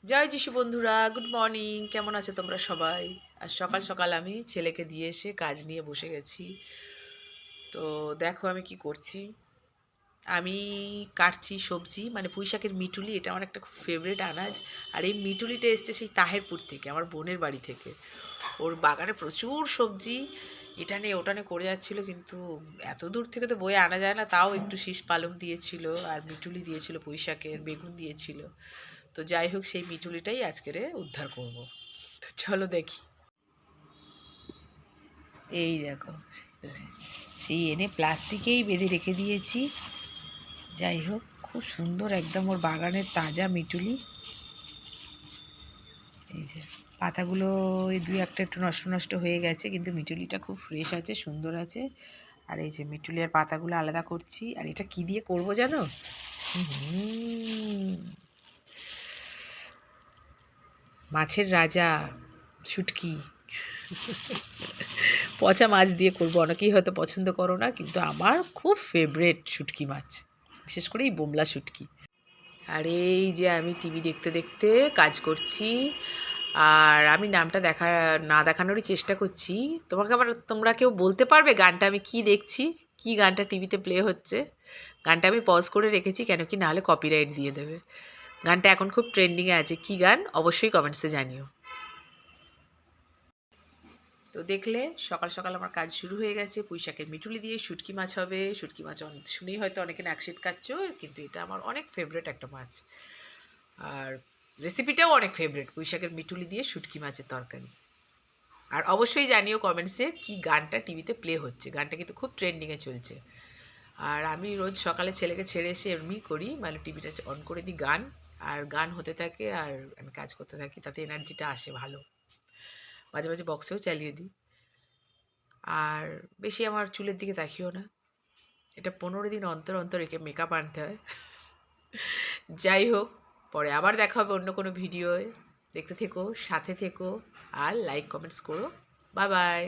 জয় যিশু বন্ধুরা, good morning. কেমন আছো তোমরা সবাই? আর সকাল সকাল আমি ছেলেকে দিয়ে এসে কাজ নিয়ে বসে গেছি। তো দেখো আমি কি করছি। আমি কাটছি সবজি, মানে পুঁই শাকের মিটুলি। এটা আমার একটা খুব ফেভারিট আনাজ। আর এই মিটুলিটা এসছে সেই তাহেরপুর থেকে, আমার বোনের বাড়ি থেকে। ওর বাগানে প্রচুর সবজি এটা নিয়ে ওটা নিয়ে করে যাচ্ছিল, কিন্তু এত দূর থেকে তো বয়ে আনা যায় না। তাও একটু শীষ পালং দিয়েছিল, আর মিটুলি দিয়েছিল, পুঁই শাকের বেগুন দিয়েছিল। তো যাই হোক, সেই মিটুলিটাই আজকের উদ্ধার করব। তো চলো দেখি। এই দেখো, সেই এনে প্লাস্টিকেই বেঁধে রেখে দিয়েছি। যাই হোক, খুব সুন্দর একদম ওর বাগানের তাজা মিটুলি। এই যে পাতাগুলো এই দুই একটা একটু নষ্ট নষ্ট হয়ে গেছে, কিন্তু মিটুলিটা খুব ফ্রেশ আছে, সুন্দর আছে। আর এই যে মিটুলি আর পাতাগুলো আলাদা করছি। আর এটা কি দিয়ে করব জানো? মাছের রাজা, শুটকি। পচা মাছ দিয়ে করবো। অনেকেই হয়তো পছন্দ করো না, কিন্তু আমার খুব ফেভারেট শুটকি মাছ, বিশেষ করে এই বোমলা শুটকি। আর এই যে আমি টিভি দেখতে দেখতে কাজ করছি। আর আমি নামটা না দেখানোরই চেষ্টা করছি। তোমরা কেউ বলতে পারবে গানটা আমি কি দেখছি, কি গানটা টিভিতে প্লে হচ্ছে? গানটা আমি পজ করে রেখেছি, কেন কি নাহলে কপিরাইট দিয়ে দেবে। গানটা এখন খুব ট্রেন্ডিংয়ে আছে। কি গান অবশ্যই কমেন্টসে জানিও। তো দেখলে, সকাল সকাল আমার কাজ শুরু হয়ে গেছে। পুঁই শাকের মিটুলি দিয়ে শুটকি মাছ হবে। শুটকি মাছ শুনেই হয়তো অনেকে নাক কাটছো, কিন্তু এটা আমার অনেক ফেভারেট একটা মাছ। আর রেসিপিটাও অনেক ফেভারেট, পুঁই শাকের মিটুলি দিয়ে শুটকি মাছের তরকারি। আর অবশ্যই জানিও কমেন্টসে কি গানটা টিভিতে প্লে হচ্ছে। গানটা কিন্তু খুব ট্রেন্ডিংয়ে চলছে। আর আমি রোজ সকালে ছেলেকে ছেড়ে এসে এমনি করি, মানে টিভিটা অন করে দিই গান, আর গান হতে থাকে আর আমি কাজ করতে থাকি। তাতে এনার্জিটা আসে ভালো। মাঝে মাঝে বক্সেও চালিয়ে দিই। আর বেশি আমার চুলের দিকে তাকিও না। এটা 15 দিন অন্তর অন্তর একে মেকআপ আনতে হয়। যাই হোক, পরে আবার দেখা হবে অন্য কোনো ভিডিওয়। দেখতে থেকো, সাথে থেকো, আর লাইক কমেন্টস করো। Bye bye.